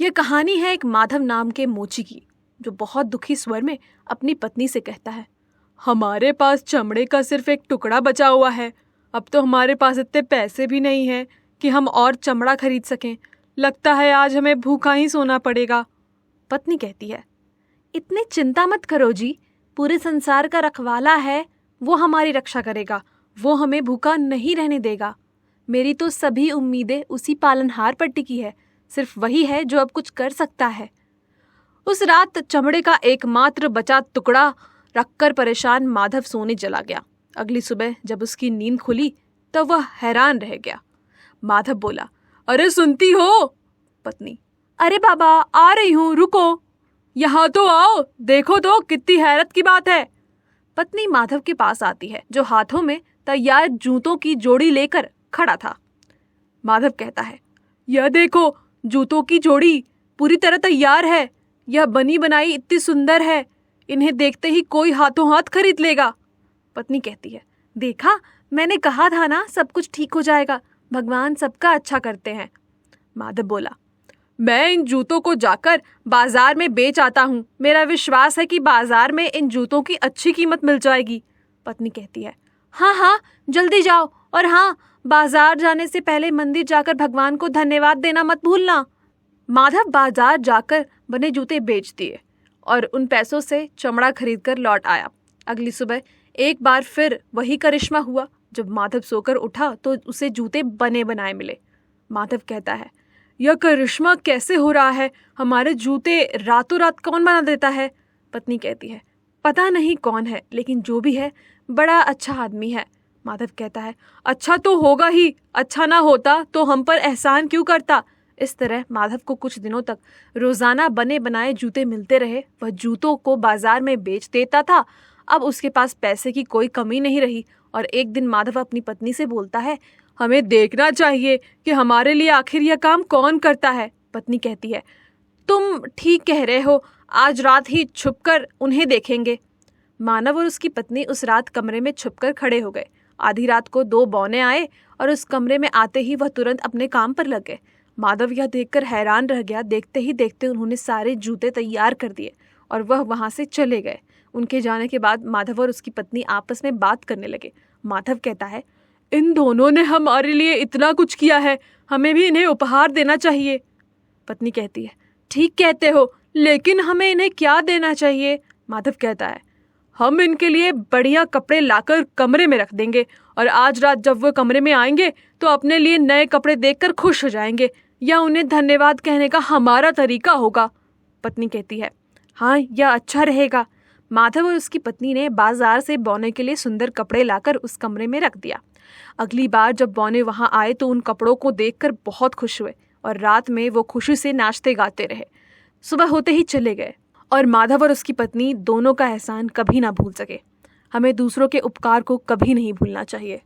यह कहानी है एक माधव नाम के मोची की, जो बहुत दुखी स्वर में अपनी पत्नी से कहता है, हमारे पास चमड़े का सिर्फ एक टुकड़ा बचा हुआ है। अब तो हमारे पास इतने पैसे भी नहीं हैं कि हम और चमड़ा खरीद सकें। लगता है आज हमें भूखा ही सोना पड़ेगा। पत्नी कहती है, इतनी चिंता मत करो जी, पूरे संसार का रखवाला है, वो हमारी रक्षा करेगा, वो हमें भूखा नहीं रहने देगा। मेरी तो सभी उम्मीदें उसी पालनहार पर टिकी है, सिर्फ वही है जो अब कुछ कर सकता है। उस रात चमड़े का एकमात्र बचा टुकड़ा रखकर परेशान माधव सोने चला गया। अगली सुबह जब उसकी नींद खुली तब वह हैरान रह गया। माधव बोला, अरे सुनती हो? पत्नी, अरे बाबा आ रही हूँ, रुको। यहाँ तो आओ, देखो तो कितनी हैरत की बात है। पत्नी माधव के पास आती है, जो हाथों में तैयार जूतों की जोड़ी लेकर खड़ा था। माधव कहता है, यह देखो, जूतों की जोड़ी पूरी तरह तैयार है। यह बनी बनाई इतनी सुंदर है, इन्हें देखते ही कोई हाथों हाथ खरीद लेगा। पत्नी कहती है, देखा, मैंने कहा था ना, सब कुछ ठीक हो जाएगा, भगवान सबका अच्छा करते हैं। माधव बोला, मैं इन जूतों को जाकर बाजार में बेच आता हूँ। मेरा विश्वास है कि बाजार में इन जूतों की अच्छी कीमत मिल जाएगी। पत्नी कहती है, हाँ हाँ जल्दी जाओ, और हाँ, बाजार जाने से पहले मंदिर जाकर भगवान को धन्यवाद देना मत भूलना। माधव बाजार जाकर बने जूते बेच दिए और उन पैसों से चमड़ा खरीदकर लौट आया। अगली सुबह एक बार फिर वही करिश्मा हुआ। जब माधव सोकर उठा तो उसे जूते बने बनाए मिले। माधव कहता है, यह करिश्मा कैसे हो रहा है? हमारे जूते रातों रात कौन बना देता है? पत्नी कहती है, पता नहीं कौन है, लेकिन जो भी है बड़ा अच्छा आदमी है। माधव कहता है, अच्छा तो होगा ही, अच्छा ना होता तो हम पर एहसान क्यों करता? इस तरह माधव को कुछ दिनों तक रोजाना बने बनाए जूते मिलते रहे। वह जूतों को बाजार में बेच देता था। अब उसके पास पैसे की कोई कमी नहीं रही। और एक दिन माधव अपनी पत्नी से बोलता है, हमें देखना चाहिए कि हमारे लिए आखिर यह काम कौन करता है। पत्नी कहती है, तुम ठीक कह रहे हो, आज रात ही छुपकर उन्हें देखेंगे। मानव और उसकी पत्नी उस रात कमरे में छुपकर खड़े हो गए। आधी रात को 2 बौने आए और उस कमरे में आते ही वह तुरंत अपने काम पर लग गए। माधव यह देखकर हैरान रह गया। देखते ही देखते उन्होंने सारे जूते तैयार कर दिए और वह वहां से चले गए। उनके जाने के बाद माधव और उसकी पत्नी आपस में बात करने लगे। माधव कहता है, इन दोनों ने हमारे लिए इतना कुछ किया है, हमें भी इन्हें उपहार देना चाहिए। पत्नी कहती है, ठीक कहते हो, लेकिन हमें इन्हें क्या देना चाहिए? माधव कहता है, हम इनके लिए बढ़िया कपड़े लाकर कमरे में रख देंगे और आज रात जब वो कमरे में आएंगे तो अपने लिए नए कपड़े देखकर खुश हो जाएंगे। या उन्हें धन्यवाद कहने का हमारा तरीका होगा। पत्नी कहती है, हाँ, यह अच्छा रहेगा। माधव और उसकी पत्नी ने बाजार से बौने के लिए सुंदर कपड़े लाकर उस कमरे में रख दिया। अगली बार जब बौने वहां आए तो उन कपड़ों को देखकर बहुत खुश हुए और रात में वो खुशी से नाचते गाते रहे। सुबह होते ही चले गए और माधव और उसकी पत्नी दोनों का एहसान कभी ना भूल सके। हमें दूसरों के उपकार को कभी नहीं भूलना चाहिए।